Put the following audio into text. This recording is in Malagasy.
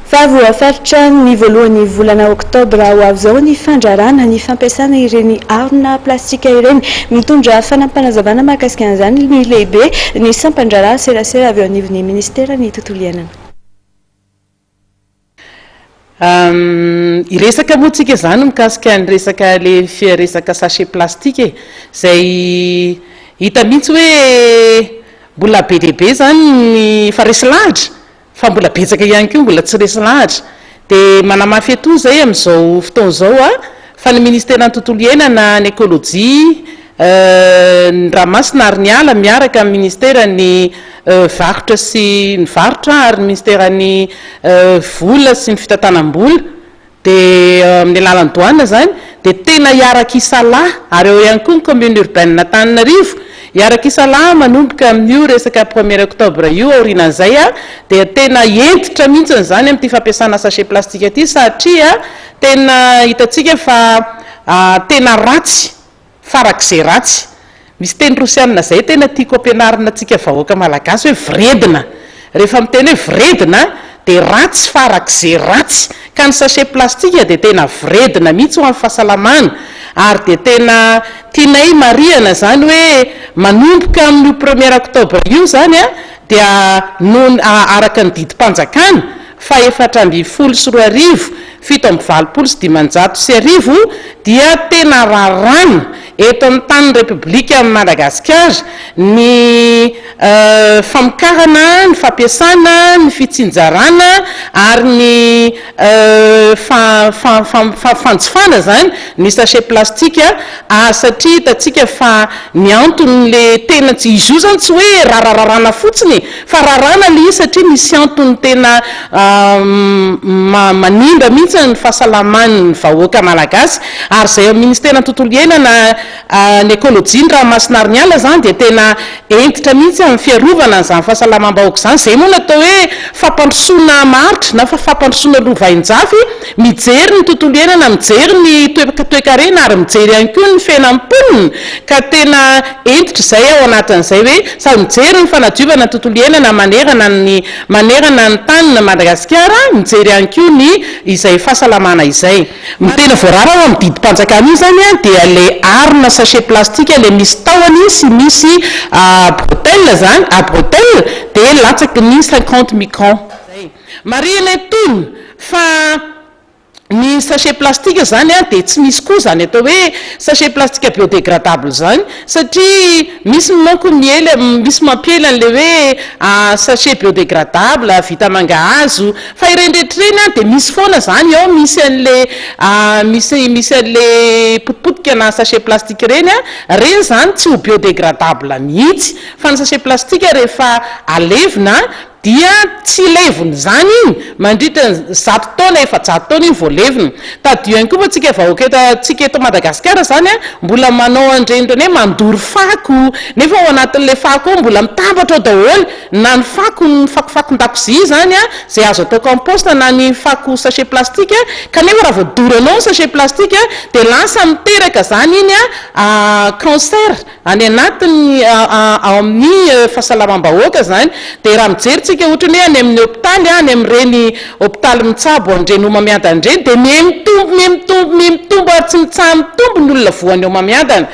fa voafaritra ny voalohan'ny volana oktobra ho avy izao ny fandrarana ny fampiasana ireny harona plastika ireny, mitondra fanampanazavana mahakasika an'izany ny lehibe ny sampandrarana serasera avy eo anivon'ny ministera ny tontolo iainana. Iresaka moa tsika zany mikasika ny resaka le resaka sachet plastique zay hita mihitsy hoe mbola be lehibe zany ny fa resy lahatra fa mbola betsaka ihany koa mbola tsy resy lahatra, dia manamafy etoy zay amin'izao fotoana zao fa ny ministera ny tontolo iainana ny ekôlôjia ny Ramasina ary ny ala miaraka amin'ny ministera ny varotra sy ny varotra ary ministera ny vola sy ny fitantanam-bola dia amin'ny alalan'ny douane zany dia tena hiaraka isalahy ary eo ihany koa ny commune urbaine Antananarivo hiaraka isalahy manomboka amin'io resaka 1er octobre io aorinan'izay dia tena entitra mihitsy zany amin'ity fampiasana sachet plastique ity satria tena hitantsika fa tena ratsy farak'izay ratsy. Misy teny rosianina zay tena tiako ampianarina antsika vahoaka malagasy hoe vredina, rehefa miteny hoe vredina dia ratsy farak'izay ratsy, ka ny sachet plastique dia tena vredina mihitsy ho amin'ny fahasalamana ary dia tena tianay mariana zany hoe manomboka amin'ny 1er octobre io zany dia noho araka ny didim-panjakana fa 420 fito amby 790 dia tena rarana eto amin'ny tanin'ny Repoblika Madagasikara ny famokarana, ny fampiasana, ny fitsinjarana ary ny fanjifana zany ny sachet plastique satria hitatsika fa ny antony le tena tsy izy io zany tsy hoe rarararana fotsiny fa rarana le izy satria misy antony tena manimba mihitsy ny fahasalaman'ny vahoaka malagasy ary zay amin'ny ministera ny tontolo iainana ny ekôlôjia ny Ramasina ary ny ala zany dia tena entitra mihitsy amin'ny fiarovana an'izany fahasalamam-bahoaka zany. Zay moa natao hoe fampandrosoana maritra na fampandrosoana lovain-jafy mijery ny tontolo iainana, mijery ny toe-karena ary mijery ihany koa ny fiainam-ponina ka tena entitra zay ao anatin'izay hoe sady mijery ny fanadiovana ny tontolo iainana manerana ny tanina Madagasikara, mijery ihany koa ny izay fahasalamana izay. Tena voarara ao amin'ny didim-panjakana io zany dia le harona sachet plastique le misy tahony sy misy bretelle zany, bretelle dia latsaky ny 50 microns. Marina etony fa ny sachet plastique zany dia tsy misy koa zany atao hoe sachet plastique biodégradable zany satria misy manko miely misy mampiely an'le hoe sachet biodégradable vita mangahazo fa ireny rehetrareny dia misy foana zany ao misy an'le misy an'le potipotika na sachet plastique reny zany tsy ho biodégradable mihitsy fa ny sachet plastique rehefa alevina dia tsy levony zany iny mandritra 100 taona efa 100 taona iny vao levina. Tadio ihany koa tsika vahoaka tsika eto Madagasikara zany mbola manao andrendreny hoe mandory fako nefa ao anatin'le fako ao mbola mitambatra ao daholo na ny fako ny fakofakon-dakozia zany zay azo atao compost na ny fako sachet plastique kanefa raha voadoranao ny sachet plastique dia lasa miteraka zany iny cancer any anatiny ao amin'ny fahasalamam-bahoaka zany. Dia raha mijery tsika ohatrany hoe any amin'ny hôpitaly any amin'ireny hôpitaly mitsabo andreny homamiadana ireny dia mihamitombo ary tsy mitsaha mitombo ny olona voany homamiadana